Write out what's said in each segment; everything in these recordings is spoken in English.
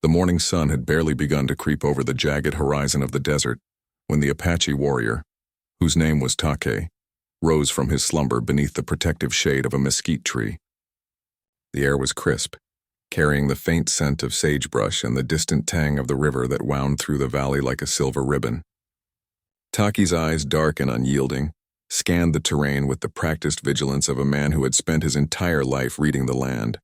The morning sun had barely begun to creep over the jagged horizon of the desert when the Apache warrior, whose name was Take, rose from his slumber beneath the protective shade of a mesquite tree. The air was crisp, carrying the faint scent of sagebrush and the distant tang of the river that wound through the valley like a silver ribbon. Taki's eyes, dark and unyielding, scanned the terrain with the practiced vigilance of a man who had spent his entire life reading the land.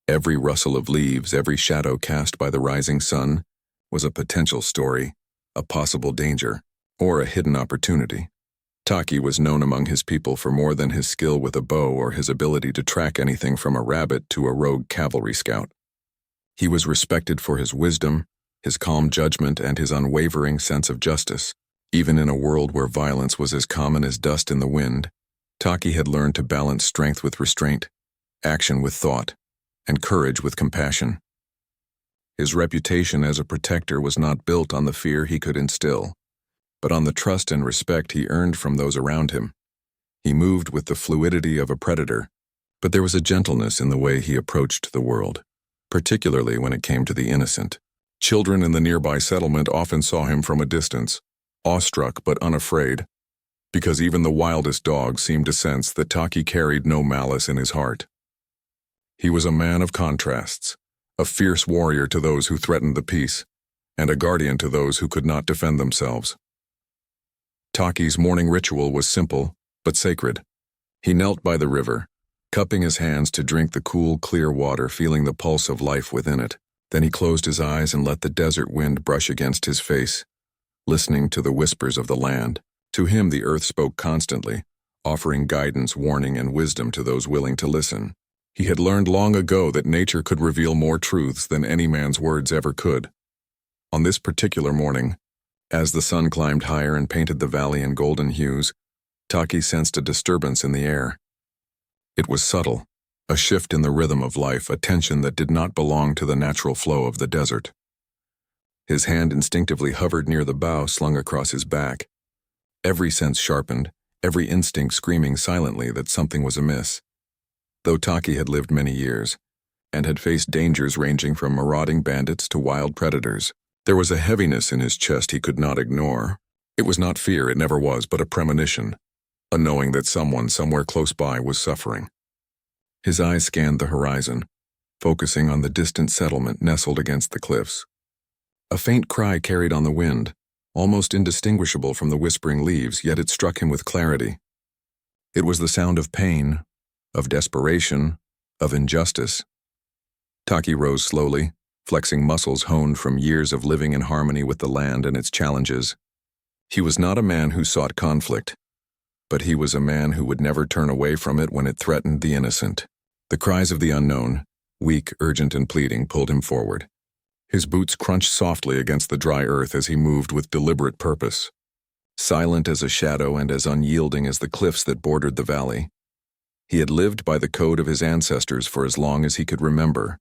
Every rustle of leaves, every shadow cast by the rising sun, was a potential story, a possible danger, or a hidden opportunity. Taki was known among his people for more than his skill with a bow or his ability to track anything from a rabbit to a rogue cavalry scout. He was respected for his wisdom, his calm judgment, and his unwavering sense of justice. Even in a world where violence was as common as dust in the wind, Taki had learned to balance strength with restraint, action with thought, and courage with compassion. His reputation as a protector was not built on the fear he could instill, but on the trust and respect he earned from those around him. He moved with the fluidity of a predator, but there was a gentleness in the way he approached the world, particularly when it came to the innocent. Children in the nearby settlement often saw him from a distance, awestruck but unafraid, because even the wildest dogs seemed to sense that Taki carried no malice in his heart. He was a man of contrasts, a fierce warrior to those who threatened the peace, and a guardian to those who could not defend themselves. Taki's morning ritual was simple, but sacred. He knelt by the river, cupping his hands to drink the cool, clear water, feeling the pulse of life within it. Then he closed his eyes and let the desert wind brush against his face, listening to the whispers of the land. To him the earth spoke constantly, offering guidance, warning, and wisdom to those willing to listen. He had learned long ago that nature could reveal more truths than any man's words ever could. On this particular morning, as the sun climbed higher and painted the valley in golden hues, Taki sensed a disturbance in the air. It was subtle, a shift in the rhythm of life, a tension that did not belong to the natural flow of the desert. His hand instinctively hovered near the bough slung across his back. Every sense sharpened, every instinct screaming silently that something was amiss. Though Taki had lived many years, and had faced dangers ranging from marauding bandits to wild predators, there was a heaviness in his chest he could not ignore. It was not fear, it never was, but a premonition, a knowing that someone somewhere close by was suffering. His eyes scanned the horizon, focusing on the distant settlement nestled against the cliffs. A faint cry carried on the wind, almost indistinguishable from the whispering leaves, yet it struck him with clarity. It was the sound of pain, of desperation, of injustice. Taki rose slowly, flexing muscles honed from years of living in harmony with the land and its challenges. He was not a man who sought conflict, but he was a man who would never turn away from it when it threatened the innocent. The cries of the unknown, weak, urgent, and pleading, pulled him forward. His boots crunched softly against the dry earth as he moved with deliberate purpose. Silent as a shadow and as unyielding as the cliffs that bordered the valley, he had lived by the code of his ancestors for as long as he could remember.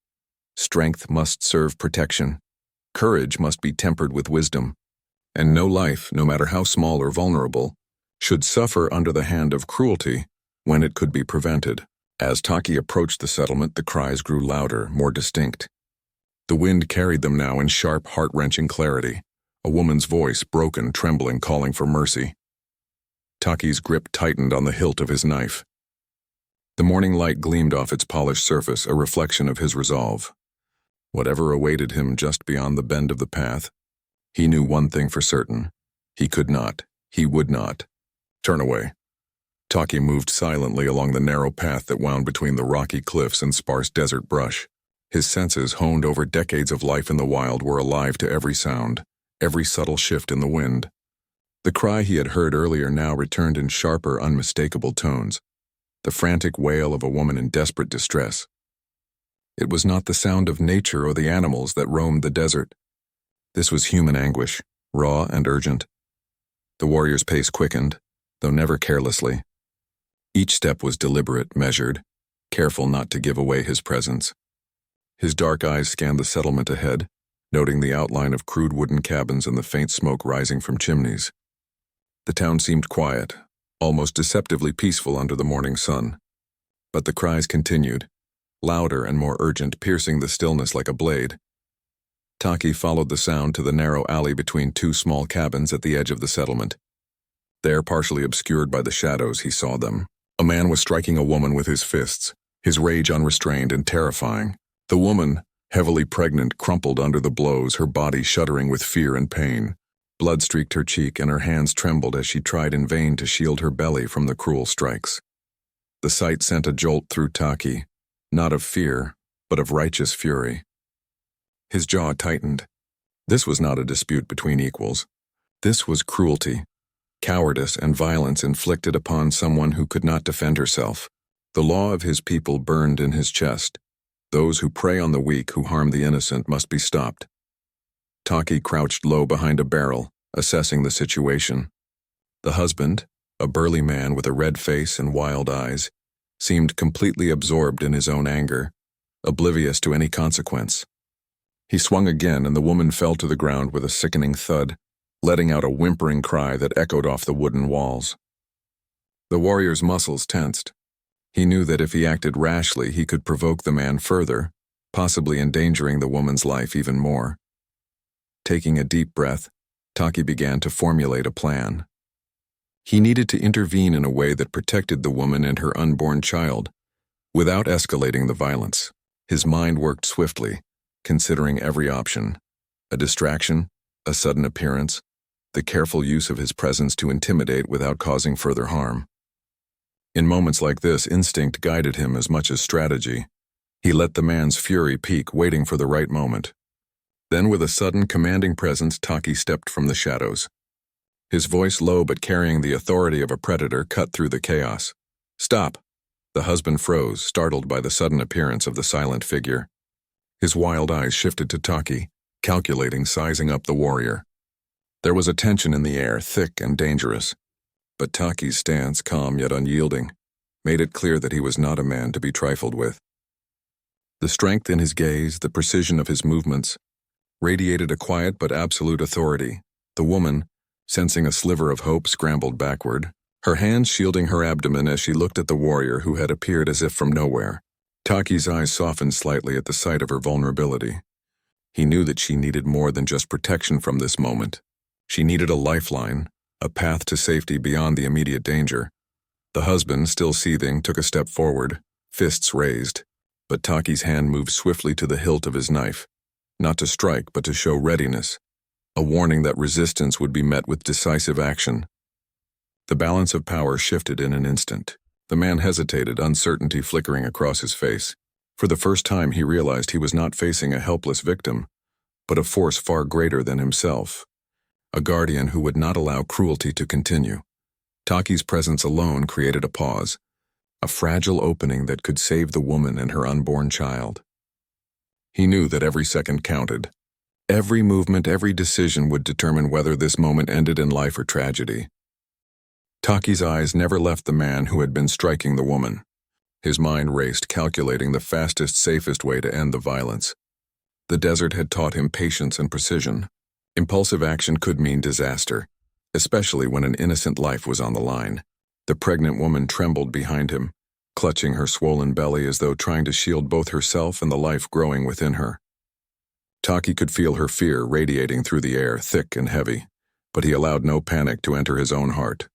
Strength must serve protection. Courage must be tempered with wisdom. And no life, no matter how small or vulnerable, should suffer under the hand of cruelty when it could be prevented. As Taki approached the settlement, the cries grew louder, more distinct. The wind carried them now in sharp, heart-wrenching clarity, a woman's voice, broken, trembling, calling for mercy. Taki's grip tightened on the hilt of his knife. The morning light gleamed off its polished surface, a reflection of his resolve. Whatever awaited him just beyond the bend of the path, he knew one thing for certain. He could not, he would not, turn away. Taki moved silently along the narrow path that wound between the rocky cliffs and sparse desert brush. His senses, honed over decades of life in the wild, were alive to every sound, every subtle shift in the wind. The cry he had heard earlier now returned in sharper, unmistakable tones, the frantic wail of a woman in desperate distress. It was not the sound of nature or the animals that roamed the desert. This was human anguish, raw and urgent. The warrior's pace quickened, though never carelessly. Each step was deliberate, measured, careful not to give away his presence. His dark eyes scanned the settlement ahead, noting the outline of crude wooden cabins and the faint smoke rising from chimneys. The town seemed quiet, almost deceptively peaceful under the morning sun. But the cries continued, louder and more urgent, piercing the stillness like a blade. Taki followed the sound to the narrow alley between two small cabins at the edge of the settlement. There, partially obscured by the shadows, he saw them. A man was striking a woman with his fists, his rage unrestrained and terrifying. The woman, heavily pregnant, crumpled under the blows, her body shuddering with fear and pain. Blood streaked her cheek and her hands trembled as she tried in vain to shield her belly from the cruel strikes. The sight sent a jolt through Taki, not of fear, but of righteous fury. His jaw tightened. This was not a dispute between equals. This was cruelty, cowardice, and violence inflicted upon someone who could not defend herself. The law of his people burned in his chest. Those who prey on the weak, who harm the innocent, must be stopped. Taki crouched low behind a barrel, assessing the situation. The husband, a burly man with a red face and wild eyes, seemed completely absorbed in his own anger, oblivious to any consequence. He swung again, and the woman fell to the ground with a sickening thud, letting out a whimpering cry that echoed off the wooden walls. The warrior's muscles tensed. He knew that if he acted rashly, he could provoke the man further, possibly endangering the woman's life even more. Taking a deep breath, Taki began to formulate a plan. He needed to intervene in a way that protected the woman and her unborn child, without escalating the violence. His mind worked swiftly, considering every option: a distraction, a sudden appearance, the careful use of his presence to intimidate without causing further harm. In moments like this, instinct guided him as much as strategy. He let the man's fury peak, waiting for the right moment. Then, with a sudden, commanding presence, Taki stepped from the shadows. His voice, low but carrying the authority of a predator, cut through the chaos. "Stop!" The husband froze, startled by the sudden appearance of the silent figure. His wild eyes shifted to Taki, calculating, sizing up the warrior. There was a tension in the air, thick and dangerous. But Taki's stance, calm yet unyielding, made it clear that he was not a man to be trifled with. The strength in his gaze, the precision of his movements, radiated a quiet but absolute authority. The woman, sensing a sliver of hope, scrambled backward, her hands shielding her abdomen as she looked at the warrior who had appeared as if from nowhere. Taki's eyes softened slightly at the sight of her vulnerability. He knew that she needed more than just protection from this moment. She needed a lifeline, a path to safety beyond the immediate danger. The husband, still seething, took a step forward, fists raised, but Taki's hand moved swiftly to the hilt of his knife, not to strike but to show readiness, a warning that resistance would be met with decisive action. The balance of power shifted in an instant. The man hesitated, uncertainty flickering across his face. For the first time he realized he was not facing a helpless victim, but a force far greater than himself. A guardian who would not allow cruelty to continue. Taki's presence alone created a pause, a fragile opening that could save the woman and her unborn child. He knew that every second counted. Every movement, every decision would determine whether this moment ended in life or tragedy. Taki's eyes never left the man who had been striking the woman. His mind raced, calculating the fastest, safest way to end the violence. The desert had taught him patience and precision. Impulsive action could mean disaster, especially when an innocent life was on the line. The pregnant woman trembled behind him, clutching her swollen belly as though trying to shield both herself and the life growing within her. Taki could feel her fear radiating through the air, thick and heavy, but he allowed no panic to enter his own heart.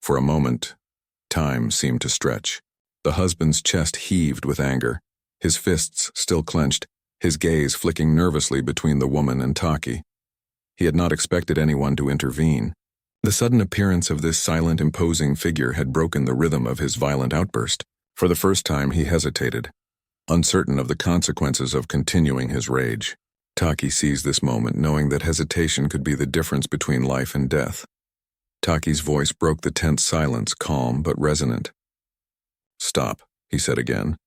For a moment, time seemed to stretch. The husband's chest heaved with anger, his fists still clenched, his gaze flicking nervously between the woman and Taki. He had not expected anyone to intervene. The sudden appearance of this silent, imposing figure had broken the rhythm of his violent outburst. For the first time he hesitated, uncertain of the consequences of continuing his rage. Taki seized this moment, knowing that hesitation could be the difference between life and death. Taki's voice broke the tense silence, calm but resonant. "Stop," he said again,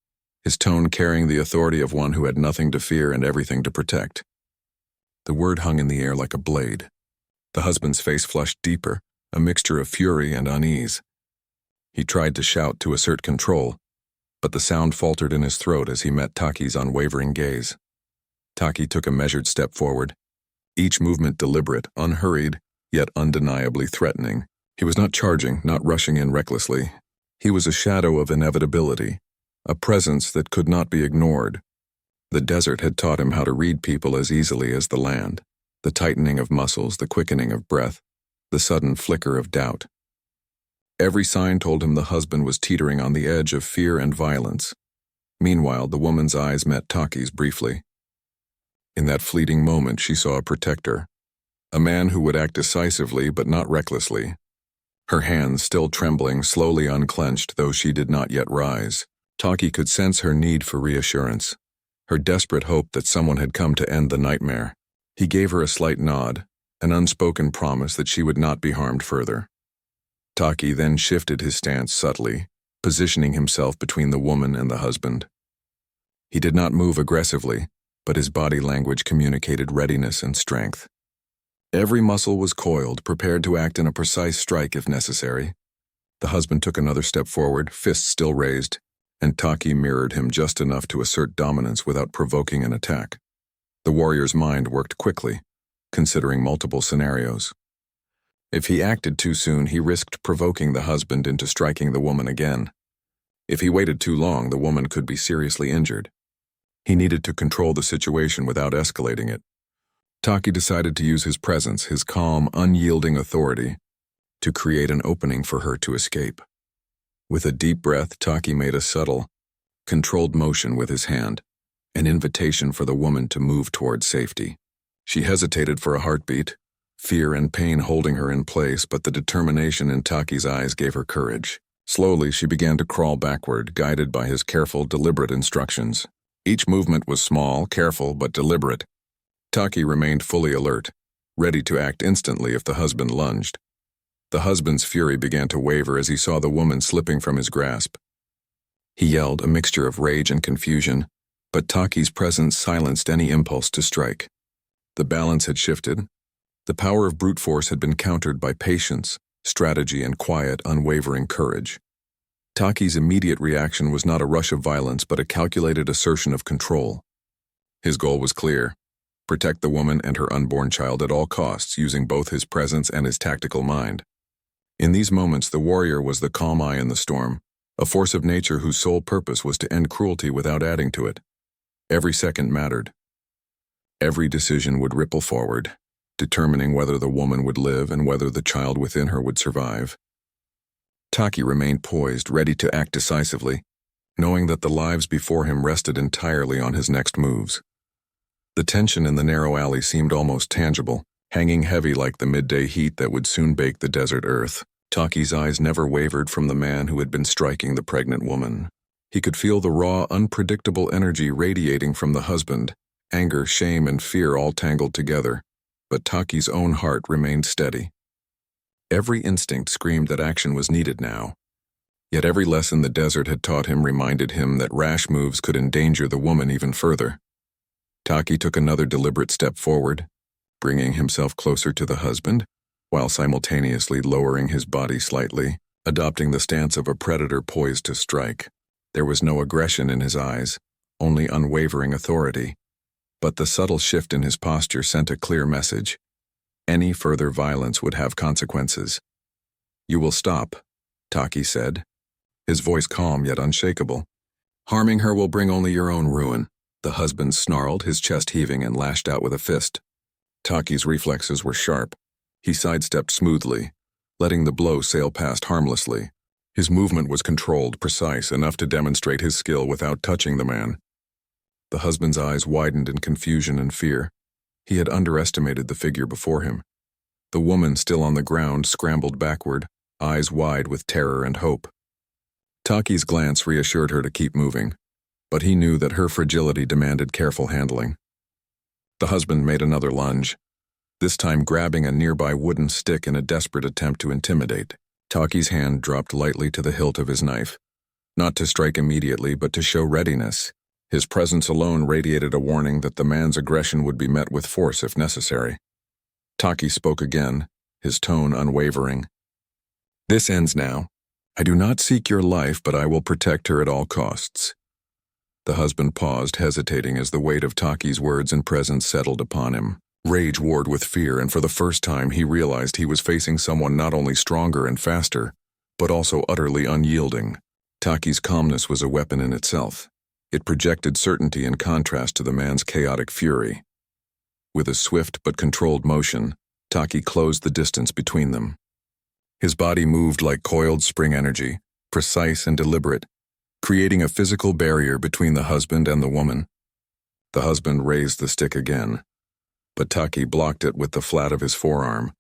his tone carrying the authority of one who had nothing to fear and everything to protect. The word hung in the air like a blade. The husband's face flushed deeper, a mixture of fury and unease. He tried to shout to assert control, but the sound faltered in his throat as he met Taki's unwavering gaze. Taki took a measured step forward, each movement deliberate, unhurried, yet undeniably threatening. He was not charging, not rushing in recklessly. He was a shadow of inevitability, a presence that could not be ignored. The desert had taught him how to read people as easily as the land. The tightening of muscles, the quickening of breath, the sudden flicker of doubt. Every sign told him the husband was teetering on the edge of fear and violence. Meanwhile, the woman's eyes met Taki's briefly. In that fleeting moment, she saw a protector, a man who would act decisively but not recklessly. Her hands, still trembling, slowly unclenched, though she did not yet rise. Taki could sense her need for reassurance, her desperate hope that someone had come to end the nightmare. He gave her a slight nod, an unspoken promise that she would not be harmed further. Taki then shifted his stance subtly, positioning himself between the woman and the husband. He did not move aggressively, but his body language communicated readiness and strength. Every muscle was coiled, prepared to act in a precise strike if necessary. The husband took another step forward, fists still raised, and Taki mirrored him just enough to assert dominance without provoking an attack. The warrior's mind worked quickly, considering multiple scenarios. If he acted too soon, he risked provoking the husband into striking the woman again. If he waited too long, the woman could be seriously injured. He needed to control the situation without escalating it. Taki decided to use his presence, his calm, unyielding authority, to create an opening for her to escape. With a deep breath, Taki made a subtle, controlled motion with his hand, an invitation for the woman to move toward safety. She hesitated for a heartbeat, fear and pain holding her in place, but the determination in Taki's eyes gave her courage. Slowly, she began to crawl backward, guided by his careful, deliberate instructions. Each movement was small, careful, but deliberate. Taki remained fully alert, ready to act instantly if the husband lunged. The husband's fury began to waver as he saw the woman slipping from his grasp. He yelled, a mixture of rage and confusion, but Taki's presence silenced any impulse to strike. The balance had shifted. The power of brute force had been countered by patience, strategy, and quiet, unwavering courage. Taki's immediate reaction was not a rush of violence, but a calculated assertion of control. His goal was clear: protect the woman and her unborn child at all costs, using both his presence and his tactical mind. In these moments, the warrior was the calm eye in the storm, a force of nature whose sole purpose was to end cruelty without adding to it. Every second mattered. Every decision would ripple forward, determining whether the woman would live and whether the child within her would survive. Taki remained poised, ready to act decisively, knowing that the lives before him rested entirely on his next moves. The tension in the narrow alley seemed almost tangible, hanging heavy like the midday heat that would soon bake the desert earth. Taki's eyes never wavered from the man who had been striking the pregnant woman. He could feel the raw, unpredictable energy radiating from the husband, anger, shame, and fear all tangled together, but Taki's own heart remained steady. Every instinct screamed that action was needed now. Yet every lesson the desert had taught him reminded him that rash moves could endanger the woman even further. Taki took another deliberate step forward, bringing himself closer to the husband, while simultaneously lowering his body slightly, adopting the stance of a predator poised to strike. There was no aggression in his eyes, only unwavering authority. But the subtle shift in his posture sent a clear message. Any further violence would have consequences. "You will stop," Taki said, his voice calm yet unshakable. "Harming her will bring only your own ruin." The husband snarled, his chest heaving, and lashed out with a fist. Taki's reflexes were sharp. He sidestepped smoothly, letting the blow sail past harmlessly. His movement was controlled, precise, enough to demonstrate his skill without touching the man. The husband's eyes widened in confusion and fear. He had underestimated the figure before him. The woman, still on the ground, scrambled backward, eyes wide with terror and hope. Taki's glance reassured her to keep moving, but he knew that her fragility demanded careful handling. The husband made another lunge, this time grabbing a nearby wooden stick in a desperate attempt to intimidate. Taki's hand dropped lightly to the hilt of his knife, not to strike immediately, but to show readiness. His presence alone radiated a warning that the man's aggression would be met with force if necessary. Taki spoke again, his tone unwavering. "This ends now. I do not seek your life, but I will protect her at all costs." The husband paused, hesitating as the weight of Taki's words and presence settled upon him. Rage warred with fear, and for the first time he realized he was facing someone not only stronger and faster, but also utterly unyielding. Taki's calmness was a weapon in itself. It projected certainty in contrast to the man's chaotic fury. With a swift but controlled motion, Taki closed the distance between them. His body moved like coiled spring energy, precise and deliberate, creating a physical barrier between the husband and the woman. The husband raised the stick again, but Taki blocked it with the flat of his forearm,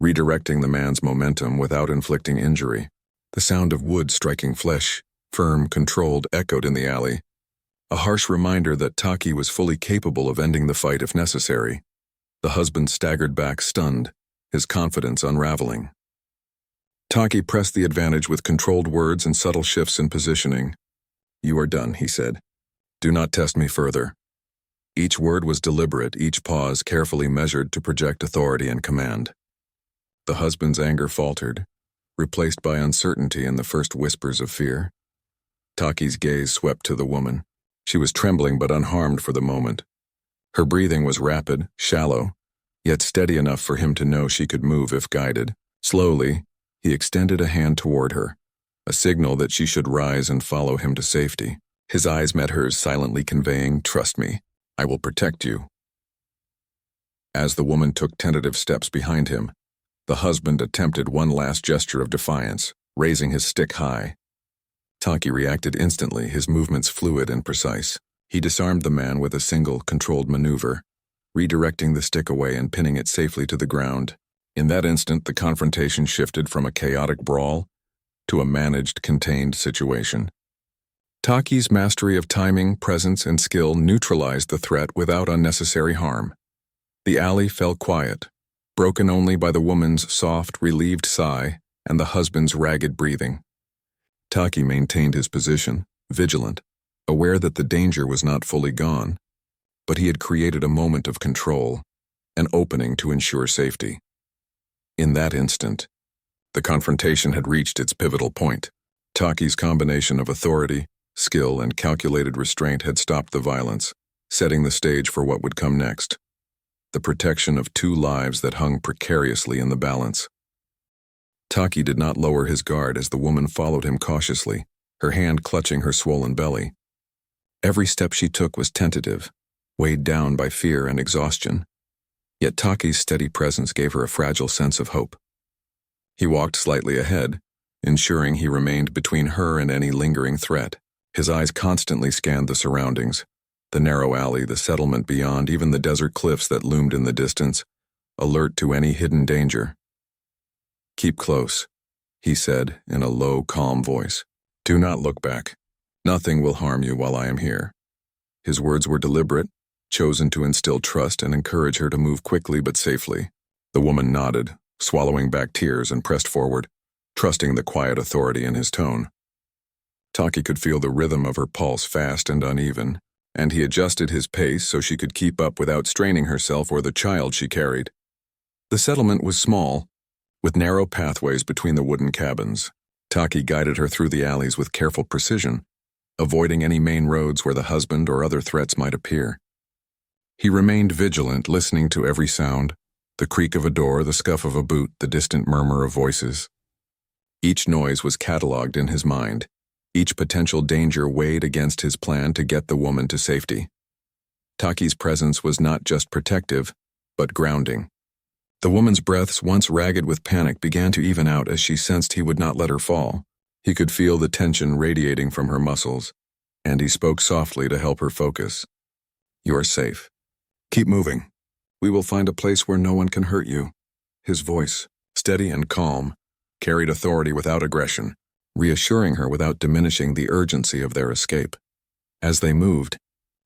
redirecting the man's momentum without inflicting injury. The sound of wood striking flesh, firm, controlled, echoed in the alley, a harsh reminder that Taki was fully capable of ending the fight if necessary. The husband staggered back, stunned, his confidence unraveling. Taki pressed the advantage with controlled words and subtle shifts in positioning. "You are done," he said. "Do not test me further." Each word was deliberate, each pause carefully measured to project authority and command. The husband's anger faltered, replaced by uncertainty and the first whispers of fear. Taki's gaze swept to the woman. She was trembling but unharmed for the moment. Her breathing was rapid, shallow, yet steady enough for him to know she could move if guided. Slowly, he extended a hand toward her, a signal that she should rise and follow him to safety. His eyes met hers, silently conveying, "Trust me, I will protect you." As the woman took tentative steps behind him, the husband attempted one last gesture of defiance, raising his stick high. Taki reacted instantly, his movements fluid and precise. He disarmed the man with a single, controlled maneuver, redirecting the stick away and pinning it safely to the ground. In that instant, the confrontation shifted from a chaotic brawl to a managed, contained situation. Taki's mastery of timing, presence, and skill neutralized the threat without unnecessary harm. The alley fell quiet, broken only by the woman's soft, relieved sigh and the husband's ragged breathing. Taki maintained his position, vigilant, aware that the danger was not fully gone, but he had created a moment of control, an opening to ensure safety. In that instant, the confrontation had reached its pivotal point. Taki's combination of authority, skill, and calculated restraint had stopped the violence, setting the stage for what would come next. The protection of two lives that hung precariously in the balance. Taki did not lower his guard as the woman followed him cautiously, her hand clutching her swollen belly. Every step she took was tentative, weighed down by fear and exhaustion. Yet Taki's steady presence gave her a fragile sense of hope. He walked slightly ahead, ensuring he remained between her and any lingering threat. His eyes constantly scanned the surroundings, the narrow alley, the settlement beyond, even the desert cliffs that loomed in the distance, alert to any hidden danger. "Keep close," he said in a low, calm voice. "Do not look back. Nothing will harm you while I am here." His words were deliberate, chosen to instill trust and encourage her to move quickly but safely. The woman nodded, swallowing back tears, and pressed forward, trusting the quiet authority in his tone. Taki could feel the rhythm of her pulse, fast and uneven, and he adjusted his pace so she could keep up without straining herself or the child she carried. The settlement was small, with narrow pathways between the wooden cabins. Taki guided her through the alleys with careful precision, avoiding any main roads where the husband or other threats might appear. He remained vigilant, listening to every sound, the creak of a door, the scuff of a boot, the distant murmur of voices. Each noise was catalogued in his mind, each potential danger weighed against his plan to get the woman to safety. Taki's presence was not just protective, but grounding. The woman's breaths, once ragged with panic, began to even out as she sensed he would not let her fall. He could feel the tension radiating from her muscles, and he spoke softly to help her focus. "You are safe. Keep moving. We will find a place where no one can hurt you." His voice, steady and calm, carried authority without aggression, reassuring her without diminishing the urgency of their escape. As they moved,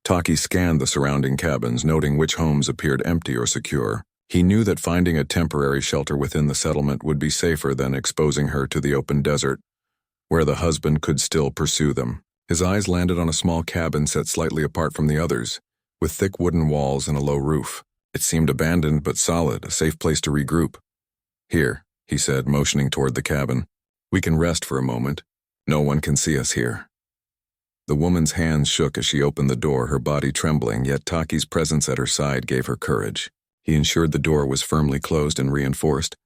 Taki scanned the surrounding cabins, noting which homes appeared empty or secure. He knew that finding a temporary shelter within the settlement would be safer than exposing her to the open desert, where the husband could still pursue them. His eyes landed on a small cabin set slightly apart from the others, with thick wooden walls and a low roof. It seemed abandoned but solid, a safe place to regroup. "Here," he said, motioning toward the cabin. "We can rest for a moment. No one can see us here." The woman's hands shook as she opened the door, her body trembling, yet Taki's presence at her side gave her courage. He ensured the door was firmly closed and reinforced,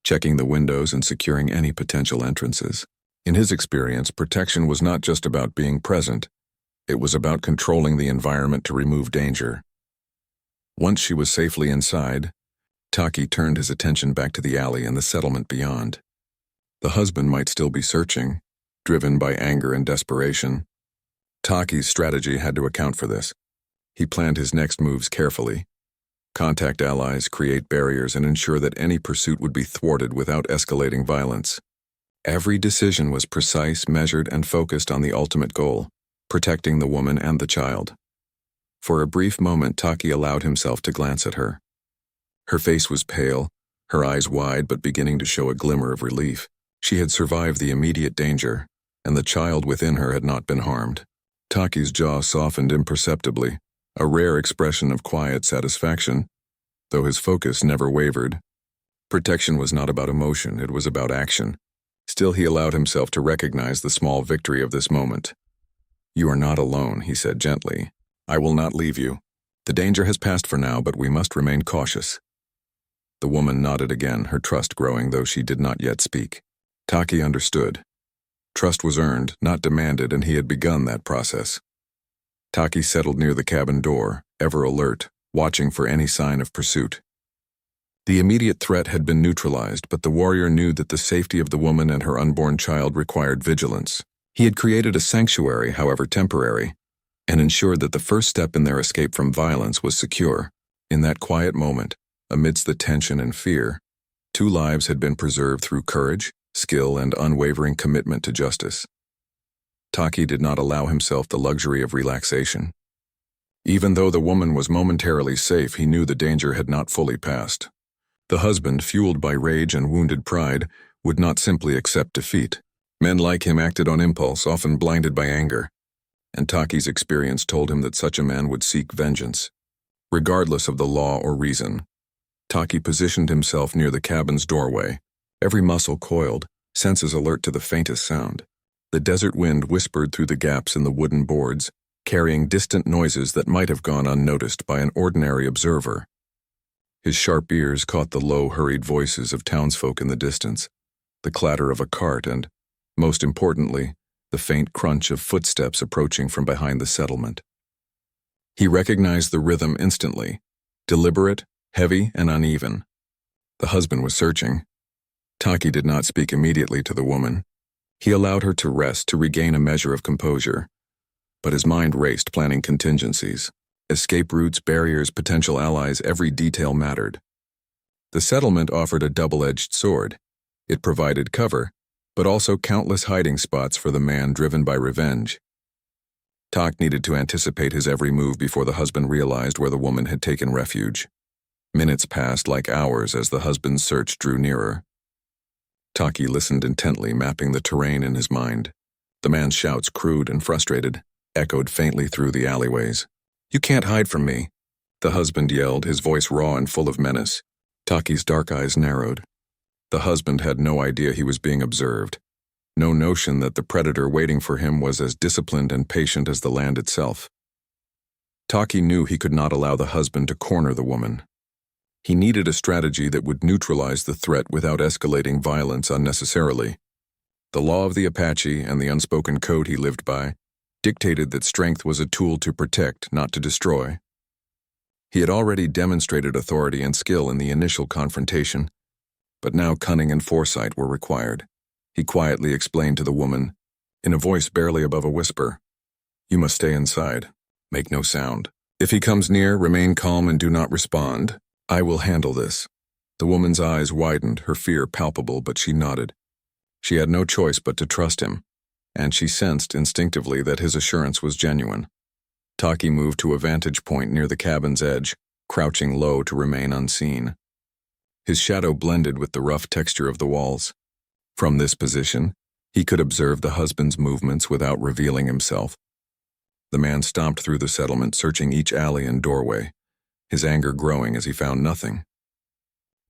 checking the windows and securing any potential entrances. In his experience, protection was not just about being present. It was about controlling the environment to remove danger. Once she was safely inside, Taki turned his attention back to the alley and the settlement beyond. The husband might still be searching, driven by anger and desperation. Taki's strategy had to account for this. He planned his next moves carefully. Contact allies, create barriers, and ensure that any pursuit would be thwarted without escalating violence. Every decision was precise, measured, and focused on the ultimate goal, protecting the woman and the child. For a brief moment, Taki allowed himself to glance at her. Her face was pale, her eyes wide but beginning to show a glimmer of relief. She had survived the immediate danger, and the child within her had not been harmed. Taki's jaw softened imperceptibly, a rare expression of quiet satisfaction, though his focus never wavered. Protection was not about emotion, it was about action. Still, he allowed himself to recognize the small victory of this moment. "You are not alone," he said gently. "I will not leave you. The danger has passed for now, but we must remain cautious." The woman nodded again, her trust growing, though she did not yet speak. Taki understood. Trust was earned, not demanded, and he had begun that process. Taki settled near the cabin door, ever alert, watching for any sign of pursuit. The immediate threat had been neutralized, but the warrior knew that the safety of the woman and her unborn child required vigilance. He had created a sanctuary, however temporary, and ensured that the first step in their escape from violence was secure. In that quiet moment, amidst the tension and fear, 2 lives had been preserved through courage, skill, and unwavering commitment to justice. Taki did not allow himself the luxury of relaxation. Even though the woman was momentarily safe, he knew the danger had not fully passed. The husband, fueled by rage and wounded pride, would not simply accept defeat. Men like him acted on impulse, often blinded by anger, and Taki's experience told him that such a man would seek vengeance. Regardless of the law or reason, Taki positioned himself near the cabin's doorway, every muscle coiled, senses alert to the faintest sound. The desert wind whispered through the gaps in the wooden boards, carrying distant noises that might have gone unnoticed by an ordinary observer. His sharp ears caught the low, hurried voices of townsfolk in the distance, the clatter of a cart, and, most importantly, the faint crunch of footsteps approaching from behind the settlement. He recognized the rhythm instantly, deliberate, heavy, and uneven. The husband was searching. Taki did not speak immediately to the woman. He allowed her to rest, to regain a measure of composure. But his mind raced, planning contingencies. Escape routes, barriers, potential allies, every detail mattered. The settlement offered a double-edged sword. It provided cover, but also countless hiding spots for the man driven by revenge. Tak needed to anticipate his every move before the husband realized where the woman had taken refuge. Minutes passed like hours as the husband's search drew nearer. Taki listened intently, mapping the terrain in his mind. The man's shouts, crude and frustrated, echoed faintly through the alleyways. "You can't hide from me," the husband yelled, his voice raw and full of menace. Taki's dark eyes narrowed. The husband had no idea he was being observed, no notion that the predator waiting for him was as disciplined and patient as the land itself. Taki knew he could not allow the husband to corner the woman. He needed a strategy that would neutralize the threat without escalating violence unnecessarily. The law of the Apache and the unspoken code he lived by dictated that strength was a tool to protect, not to destroy. He had already demonstrated authority and skill in the initial confrontation, but now cunning and foresight were required. He quietly explained to the woman, in a voice barely above a whisper, "You must stay inside. Make no sound. If he comes near, remain calm and do not respond. I will handle this." The woman's eyes widened, her fear palpable, but she nodded. She had no choice but to trust him, and she sensed instinctively that his assurance was genuine. Taki moved to a vantage point near the cabin's edge, crouching low to remain unseen. His shadow blended with the rough texture of the walls. From this position, he could observe the husband's movements without revealing himself. The man stomped through the settlement, searching each alley and doorway, his anger growing as he found nothing.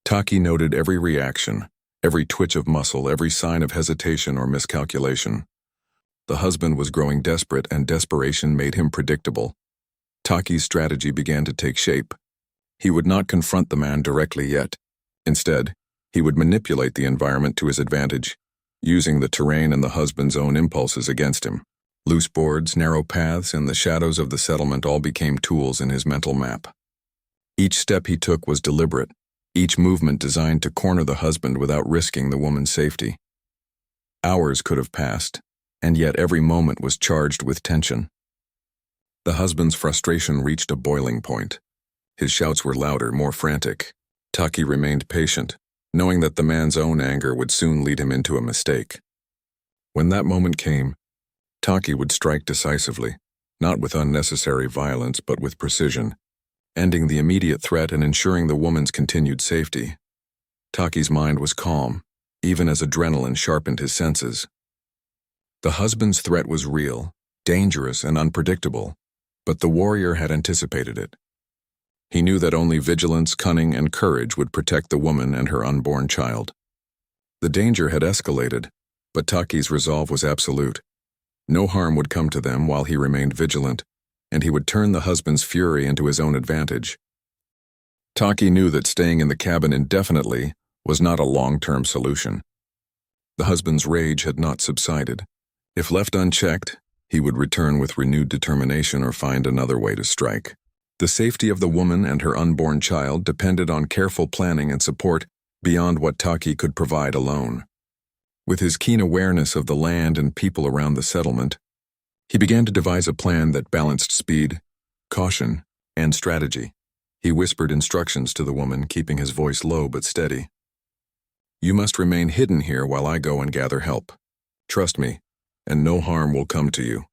Taki noted every reaction, every twitch of muscle, every sign of hesitation or miscalculation. The husband was growing desperate, and desperation made him predictable. Taki's strategy began to take shape. He would not confront the man directly yet. Instead, he would manipulate the environment to his advantage, using the terrain and the husband's own impulses against him. Loose boards, narrow paths, and the shadows of the settlement all became tools in his mental map. Each step he took was deliberate, each movement designed to corner the husband without risking the woman's safety. Hours could have passed, and yet every moment was charged with tension. The husband's frustration reached a boiling point. His shouts were louder, more frantic. Taki remained patient, knowing that the man's own anger would soon lead him into a mistake. When that moment came, Taki would strike decisively, not with unnecessary violence but with precision, ending the immediate threat and ensuring the woman's continued safety. Taki's mind was calm, even as adrenaline sharpened his senses. The husband's threat was real, dangerous, and unpredictable, but the warrior had anticipated it. He knew that only vigilance, cunning, and courage would protect the woman and her unborn child. The danger had escalated, but Taki's resolve was absolute. No harm would come to them while he remained vigilant, and he would turn the husband's fury into his own advantage. Taki knew that staying in the cabin indefinitely was not a long-term solution. The husband's rage had not subsided. If left unchecked, he would return with renewed determination or find another way to strike. The safety of the woman and her unborn child depended on careful planning and support beyond what Taki could provide alone. With his keen awareness of the land and people around the settlement, he began to devise a plan that balanced speed, caution, and strategy. He whispered instructions to the woman, keeping his voice low but steady. "You must remain hidden here while I go and gather help. Trust me, and no harm will come to you."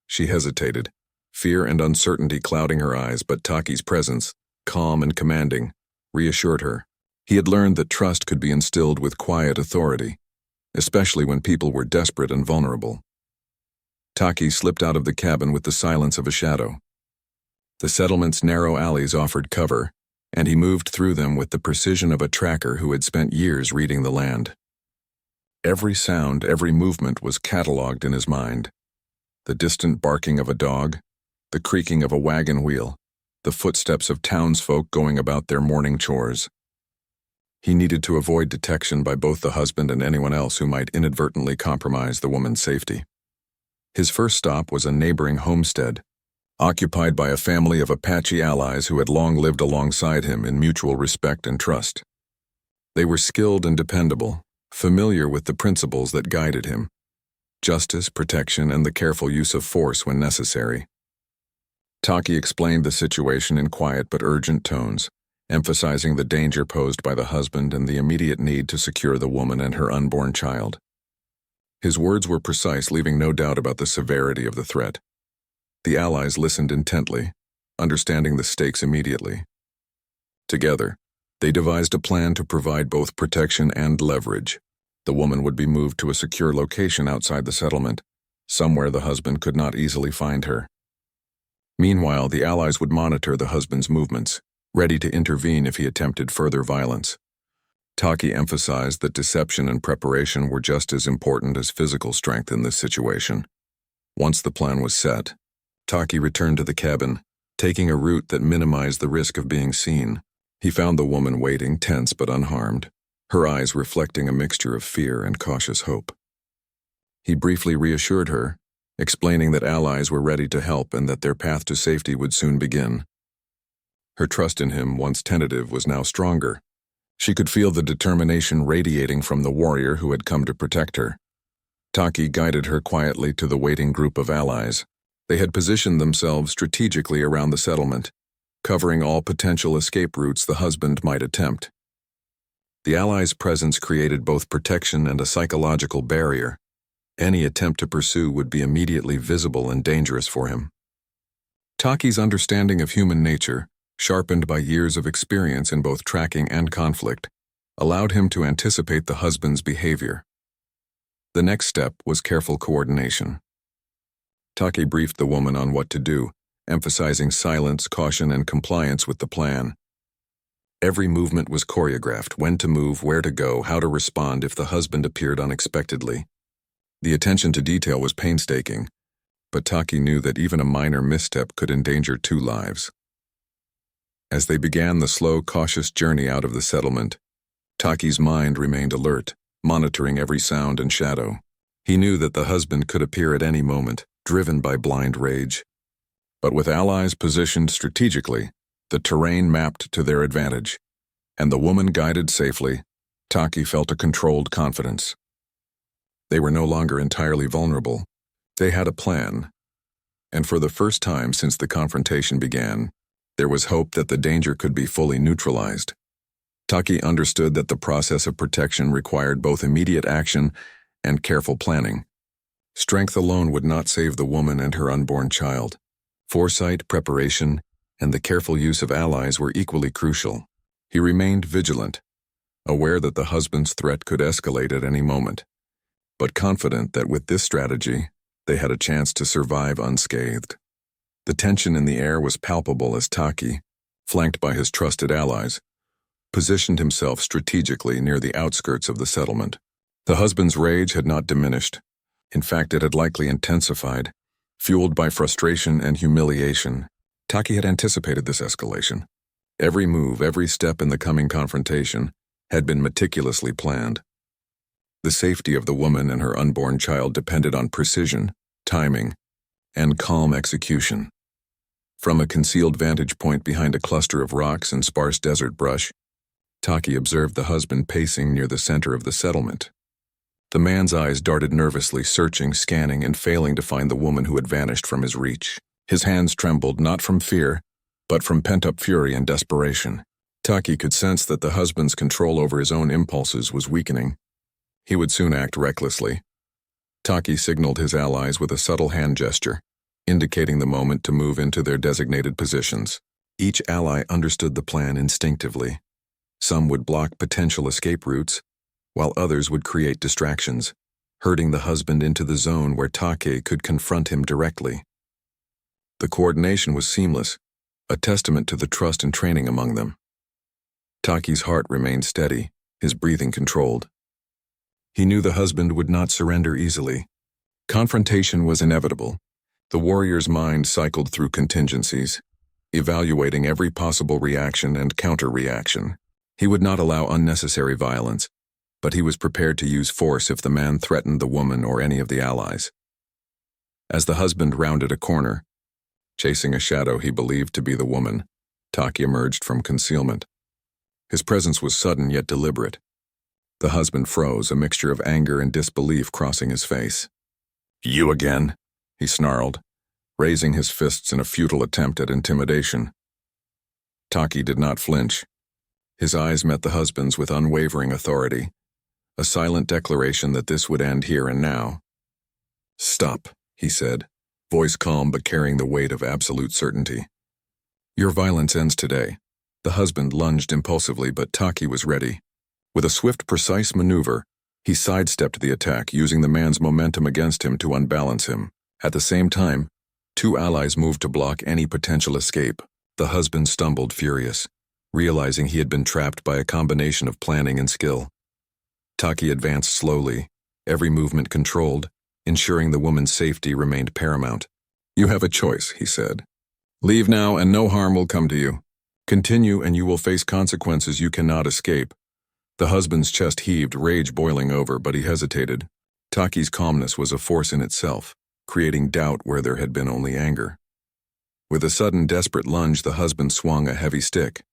She hesitated, fear and uncertainty clouding her eyes, but Taki's presence, calm and commanding, reassured her. He had learned that trust could be instilled with quiet authority, especially when people were desperate and vulnerable. Taki slipped out of the cabin with the silence of a shadow. The settlement's narrow alleys offered cover, and he moved through them with the precision of a tracker who had spent years reading the land. Every sound, every movement was catalogued in his mind. The distant barking of a dog, the creaking of a wagon wheel, the footsteps of townsfolk going about their morning chores. He needed to avoid detection by both the husband and anyone else who might inadvertently compromise the woman's safety. His first stop was a neighboring homestead, occupied by a family of Apache allies who had long lived alongside him in mutual respect and trust. They were skilled and dependable, familiar with the principles that guided him: justice, protection, and the careful use of force when necessary. Taki explained the situation in quiet but urgent tones, emphasizing the danger posed by the husband and the immediate need to secure the woman and her unborn child. His words were precise, leaving no doubt about the severity of the threat. The allies listened intently, understanding the stakes immediately. Together, they devised a plan to provide both protection and leverage. The woman would be moved to a secure location outside the settlement, somewhere the husband could not easily find her. Meanwhile, the allies would monitor the husband's movements, ready to intervene if he attempted further violence. Taki emphasized that deception and preparation were just as important as physical strength in this situation. Once the plan was set, Taki returned to the cabin, taking a route that minimized the risk of being seen. He found the woman waiting, tense but unharmed, her eyes reflecting a mixture of fear and cautious hope. He briefly reassured her, explaining that allies were ready to help and that their path to safety would soon begin. Her trust in him, once tentative, was now stronger. She could feel the determination radiating from the warrior who had come to protect her. Taki guided her quietly to the waiting group of allies. They had positioned themselves strategically around the settlement, covering all potential escape routes the husband might attempt. The allies' presence created both protection and a psychological barrier. Any attempt to pursue would be immediately visible and dangerous for him. Taki's understanding of human nature, sharpened by years of experience in both tracking and conflict, allowed him to anticipate the husband's behavior. The next step was careful coordination. Taki briefed the woman on what to do, emphasizing silence, caution, and compliance with the plan. Every movement was choreographed: when to move, where to go, how to respond if the husband appeared unexpectedly. The attention to detail was painstaking, but Taki knew that even a minor misstep could endanger 2 lives. As they began the slow, cautious journey out of the settlement, Taki's mind remained alert, monitoring every sound and shadow. He knew that the husband could appear at any moment, driven by blind rage. But with allies positioned strategically, the terrain mapped to their advantage, and the woman guided safely, Taki felt a controlled confidence. They were no longer entirely vulnerable. They had a plan. And for the first time since the confrontation began, there was hope that the danger could be fully neutralized. Taki understood that the process of protection required both immediate action and careful planning. Strength alone would not save the woman and her unborn child. Foresight, preparation, and the careful use of allies were equally crucial. He remained vigilant, aware that the husband's threat could escalate at any moment, but confident that with this strategy, they had a chance to survive unscathed. The tension in the air was palpable as Taki, flanked by his trusted allies, positioned himself strategically near the outskirts of the settlement. The husband's rage had not diminished. In fact, it had likely intensified, fueled by frustration and humiliation. Taki had anticipated this escalation. Every move, every step in the coming confrontation had been meticulously planned. The safety of the woman and her unborn child depended on precision, timing, and calm execution. From a concealed vantage point behind a cluster of rocks and sparse desert brush, Taki observed the husband pacing near the center of the settlement. The man's eyes darted nervously, searching, scanning, and failing to find the woman who had vanished from his reach. His hands trembled, not from fear, but from pent-up fury and desperation. Taki could sense that the husband's control over his own impulses was weakening. He would soon act recklessly. Taki signaled his allies with a subtle hand gesture, indicating the moment to move into their designated positions. Each ally understood the plan instinctively. Some would block potential escape routes, while others would create distractions, herding the husband into the zone where Taki could confront him directly. The coordination was seamless, a testament to the trust and training among them. Taki's heart remained steady, his breathing controlled. He knew the husband would not surrender easily. Confrontation was inevitable. The warrior's mind cycled through contingencies, evaluating every possible reaction and counter-reaction. He would not allow unnecessary violence, but he was prepared to use force if the man threatened the woman or any of the allies. As the husband rounded a corner, chasing a shadow he believed to be the woman, Taki emerged from concealment. His presence was sudden yet deliberate. The husband froze, a mixture of anger and disbelief crossing his face. "You again?" he snarled, raising his fists in a futile attempt at intimidation. Taki did not flinch. His eyes met the husband's with unwavering authority, a silent declaration that this would end here and now. "Stop," he said, voice calm but carrying the weight of absolute certainty. "Your violence ends today." The husband lunged impulsively, but Taki was ready. With a swift, precise maneuver, he sidestepped the attack, using the man's momentum against him to unbalance him. At the same time, two allies moved to block any potential escape. The husband stumbled, furious, realizing he had been trapped by a combination of planning and skill. Taki advanced slowly, every movement controlled, ensuring the woman's safety remained paramount. "You have a choice," he said. "Leave now and no harm will come to you. Continue and you will face consequences you cannot escape." The husband's chest heaved, rage boiling over, but he hesitated. Taki's calmness was a force in itself, creating doubt where there had been only anger. With a sudden, desperate lunge, the husband swung a heavy stick.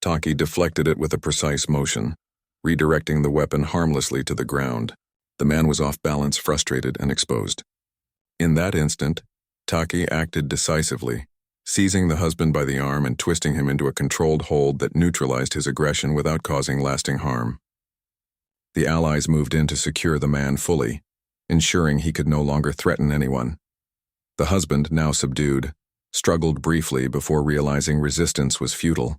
Taki deflected it with a precise motion, redirecting the weapon harmlessly to the ground. The man was off balance, frustrated, and exposed. In that instant, Taki acted decisively, seizing the husband by the arm and twisting him into a controlled hold that neutralized his aggression without causing lasting harm. The allies moved in to secure the man fully, ensuring he could no longer threaten anyone. The husband, now subdued, struggled briefly before realizing resistance was futile.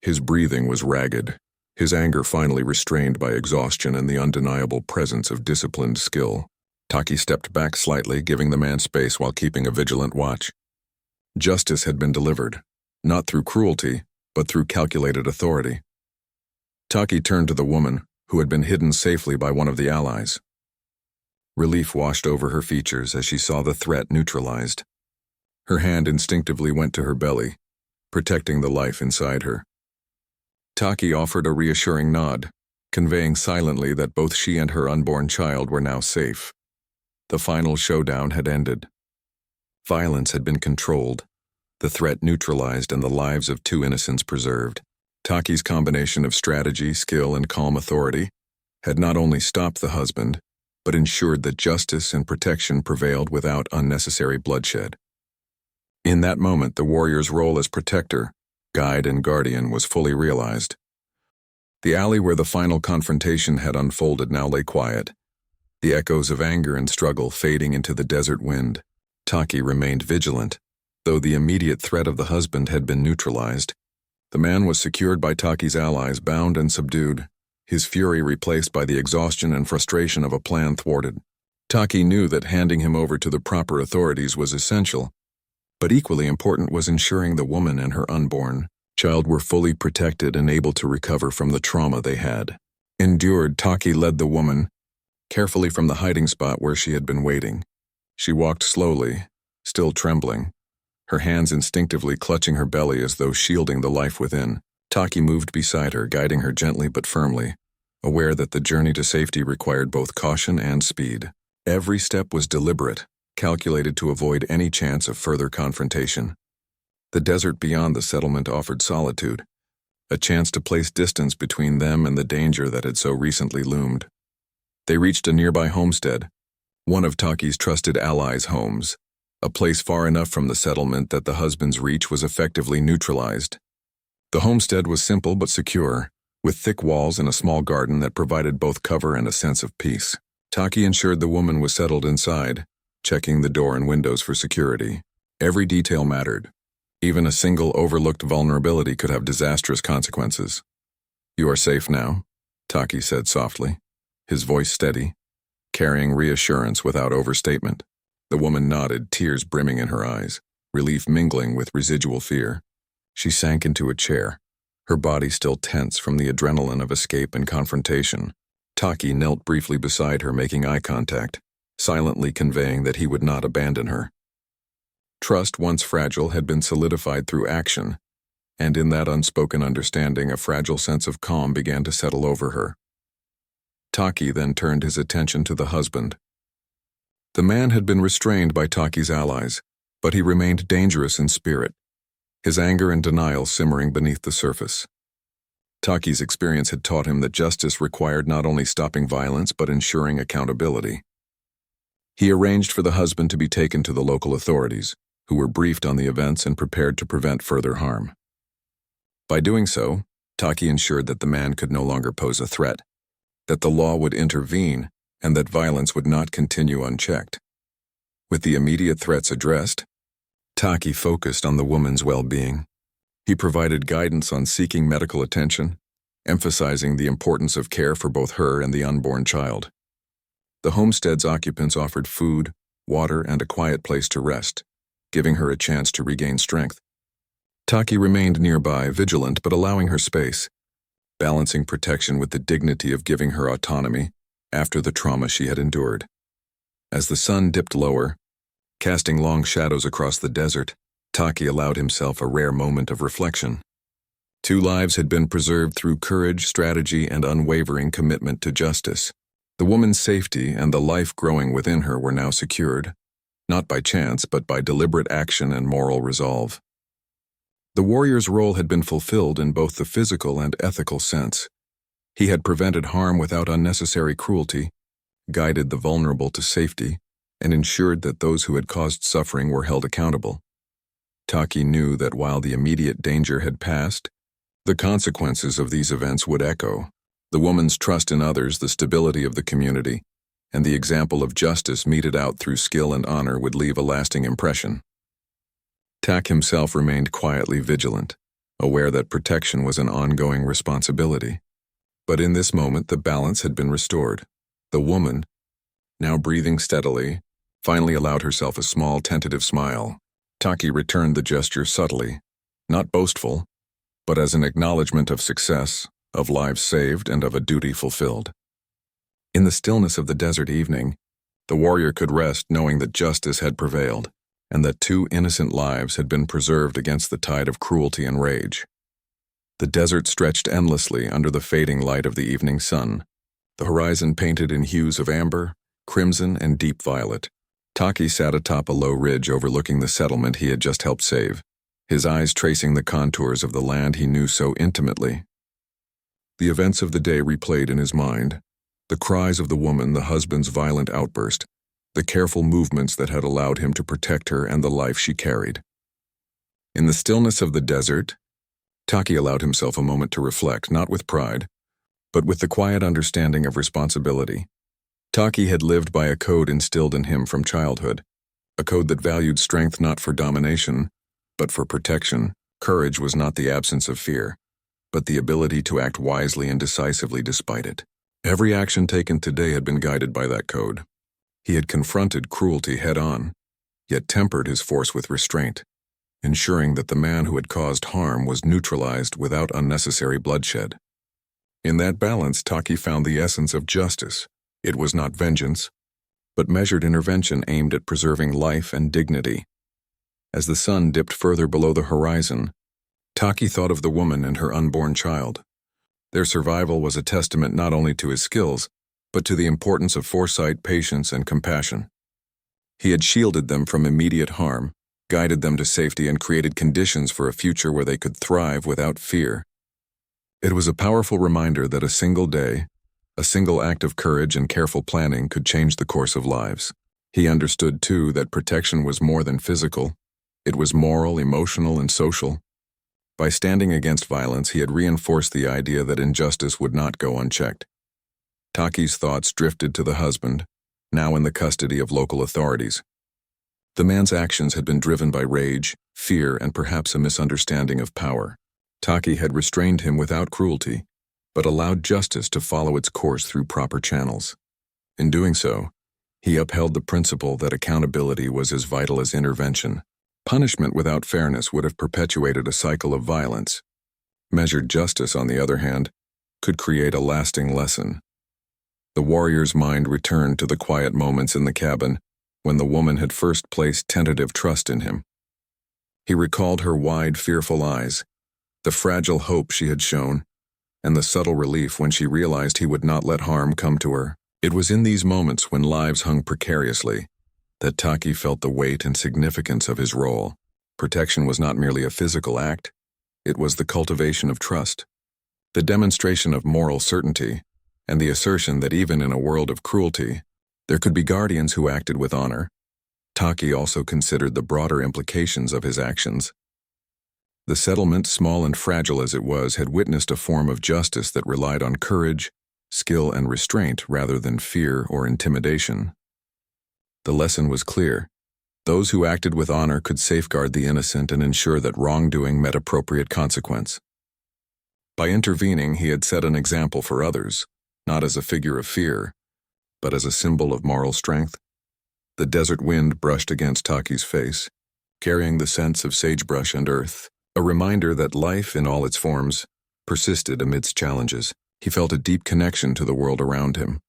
His breathing was ragged, his anger finally restrained by exhaustion and the undeniable presence of disciplined skill. Taki stepped back slightly, giving the man space while keeping a vigilant watch. Justice had been delivered, not through cruelty, but through calculated authority. Taki turned to the woman, who had been hidden safely by one of the allies. Relief washed over her features as she saw the threat neutralized. Her hand instinctively went to her belly, protecting the life inside her. Taki offered a reassuring nod, conveying silently that both she and her unborn child were now safe. The final showdown had ended. Violence had been controlled, the threat neutralized, and the lives of two innocents preserved. Taki's combination of strategy, skill, and calm authority had not only stopped the husband, but ensured that justice and protection prevailed without unnecessary bloodshed. In that moment, the warrior's role as protector, guide, and guardian was fully realized. The alley where the final confrontation had unfolded now lay quiet, the echoes of anger and struggle fading into the desert wind. Taki remained vigilant. Though the immediate threat of the husband had been neutralized, the man was secured by Taki's allies, bound and subdued, his fury replaced by the exhaustion and frustration of a plan thwarted. Taki knew that handing him over to the proper authorities was essential, but equally important was ensuring the woman and her unborn child were fully protected and able to recover from the trauma they had endured. Taki led the woman carefully from the hiding spot where she had been waiting. She walked slowly, still trembling, her hands instinctively clutching her belly as though shielding the life within. Taki moved beside her, guiding her gently but firmly, aware that the journey to safety required both caution and speed. Every step was deliberate, calculated to avoid any chance of further confrontation. The desert beyond the settlement offered solitude, a chance to place distance between them and the danger that had so recently loomed. They reached a nearby homestead, one of Taki's trusted allies' homes, a place far enough from the settlement that the husband's reach was effectively neutralized. The homestead was simple but secure, with thick walls and a small garden that provided both cover and a sense of peace. Taki ensured the woman was settled inside, checking the door and windows for security. Every detail mattered. Even a single overlooked vulnerability could have disastrous consequences. "You are safe now," Taki said softly, his voice steady, carrying reassurance without overstatement. The woman nodded, tears brimming in her eyes, relief mingling with residual fear. She sank into a chair, her body still tense from the adrenaline of escape and confrontation. Taki knelt briefly beside her, making eye contact, silently conveying that he would not abandon her. Trust, once fragile, had been solidified through action, and in that unspoken understanding, a fragile sense of calm began to settle over her. Taki then turned his attention to the husband. The man had been restrained by Taki's allies, but he remained dangerous in spirit, his anger and denial simmering beneath the surface. Taki's experience had taught him that justice required not only stopping violence but ensuring accountability. He arranged for the husband to be taken to the local authorities, who were briefed on the events and prepared to prevent further harm. By doing so, Taki ensured that the man could no longer pose a threat, that the law would intervene, and that violence would not continue unchecked. With the immediate threats addressed, Taki focused on the woman's well-being. He provided guidance on seeking medical attention, emphasizing the importance of care for both her and the unborn child. The homestead's occupants offered food, water, and a quiet place to rest, giving her a chance to regain strength. Taki remained nearby, vigilant but allowing her space, balancing protection with the dignity of giving her autonomy after the trauma she had endured. As the sun dipped lower, casting long shadows across the desert, Taki allowed himself a rare moment of reflection. 2 lives had been preserved through courage, strategy, and unwavering commitment to justice. The woman's safety and the life growing within her were now secured, not by chance but by deliberate action and moral resolve. The warrior's role had been fulfilled in both the physical and ethical sense. He had prevented harm without unnecessary cruelty, guided the vulnerable to safety, and ensured that those who had caused suffering were held accountable. Taki knew that while the immediate danger had passed, the consequences of these events would echo. The woman's trust in others, the stability of the community, and the example of justice meted out through skill and honor would leave a lasting impression. Tak himself remained quietly vigilant, aware that protection was an ongoing responsibility. But in this moment, the balance had been restored. The woman, now breathing steadily, finally allowed herself a small, tentative smile. Taki returned the gesture subtly, not boastful, but as an acknowledgement of success, of lives saved, and of a duty fulfilled. In the stillness of the desert evening, the warrior could rest knowing that justice had prevailed, and that 2 innocent lives had been preserved against the tide of cruelty and rage. The desert stretched endlessly under the fading light of the evening sun, the horizon painted in hues of amber, crimson, and deep violet. Taki sat atop a low ridge overlooking the settlement he had just helped save, his eyes tracing the contours of the land he knew so intimately. The events of the day replayed in his mind, the cries of the woman, the husband's violent outburst, the careful movements that had allowed him to protect her and the life she carried. In the stillness of the desert, Taki allowed himself a moment to reflect, not with pride, but with the quiet understanding of responsibility. Taki had lived by a code instilled in him from childhood, a code that valued strength not for domination, but for protection. Courage was not the absence of fear, but the ability to act wisely and decisively despite it. Every action taken today had been guided by that code. He had confronted cruelty head-on, yet tempered his force with restraint, ensuring that the man who had caused harm was neutralized without unnecessary bloodshed. In that balance, Taki found the essence of justice. It was not vengeance, but measured intervention aimed at preserving life and dignity. As the sun dipped further below the horizon, Taki thought of the woman and her unborn child. Their survival was a testament not only to his skills, but to the importance of foresight, patience, and compassion. He had shielded them from immediate harm, guided them to safety, and created conditions for a future where they could thrive without fear. It was a powerful reminder that a single day, a single act of courage and careful planning could change the course of lives. He understood, too, that protection was more than physical. It was moral, emotional, and social. By standing against violence, he had reinforced the idea that injustice would not go unchecked. Taki's thoughts drifted to the husband, now in the custody of local authorities. The man's actions had been driven by rage, fear, and perhaps a misunderstanding of power. Taki had restrained him without cruelty, but allowed justice to follow its course through proper channels. In doing so, he upheld the principle that accountability was as vital as intervention. Punishment without fairness would have perpetuated a cycle of violence. Measured justice, on the other hand, could create a lasting lesson. The warrior's mind returned to the quiet moments in the cabin when the woman had first placed tentative trust in him. He recalled her wide, fearful eyes, the fragile hope she had shown, and the subtle relief when she realized he would not let harm come to her. It was in these moments, when lives hung precariously, that Taki felt the weight and significance of his role. Protection was not merely a physical act, it was the cultivation of trust, the demonstration of moral certainty, and the assertion that even in a world of cruelty, there could be guardians who acted with honor. Taki also considered the broader implications of his actions. The settlement, small and fragile as it was, had witnessed a form of justice that relied on courage, skill, and restraint rather than fear or intimidation. The lesson was clear. Those who acted with honor could safeguard the innocent and ensure that wrongdoing met appropriate consequence. By intervening, he had set an example for others, not as a figure of fear, but as a symbol of moral strength. The desert wind brushed against Taki's face, carrying the scents of sagebrush and earth, a reminder that life in all its forms persisted amidst challenges. He felt a deep connection to the world around him,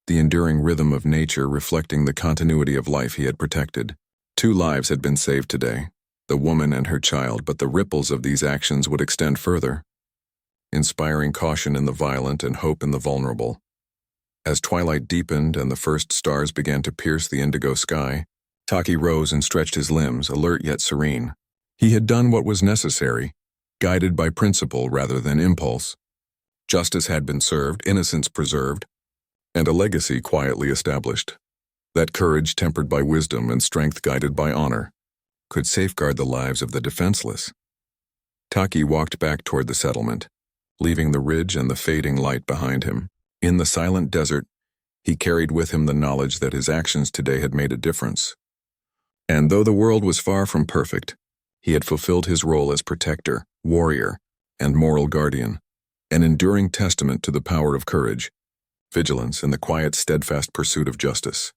the enduring rhythm of nature reflecting the continuity of life he had protected. 2 lives had been saved today, the woman and her child, but the ripples of these actions would extend further, inspiring caution in the violent and hope in the vulnerable. As twilight deepened and the first stars began to pierce the indigo sky, Taki rose and stretched his limbs, alert yet serene. He had done what was necessary, guided by principle rather than impulse. Justice had been served, innocence preserved, and a legacy quietly established. That courage, tempered by wisdom and strength guided by honor, could safeguard the lives of the defenseless. Taki walked back toward the settlement, leaving the ridge and the fading light behind him. In the silent desert, he carried with him the knowledge that his actions today had made a difference. And though the world was far from perfect, he had fulfilled his role as protector, warrior, and moral guardian, an enduring testament to the power of courage, vigilance, and the quiet, steadfast pursuit of justice.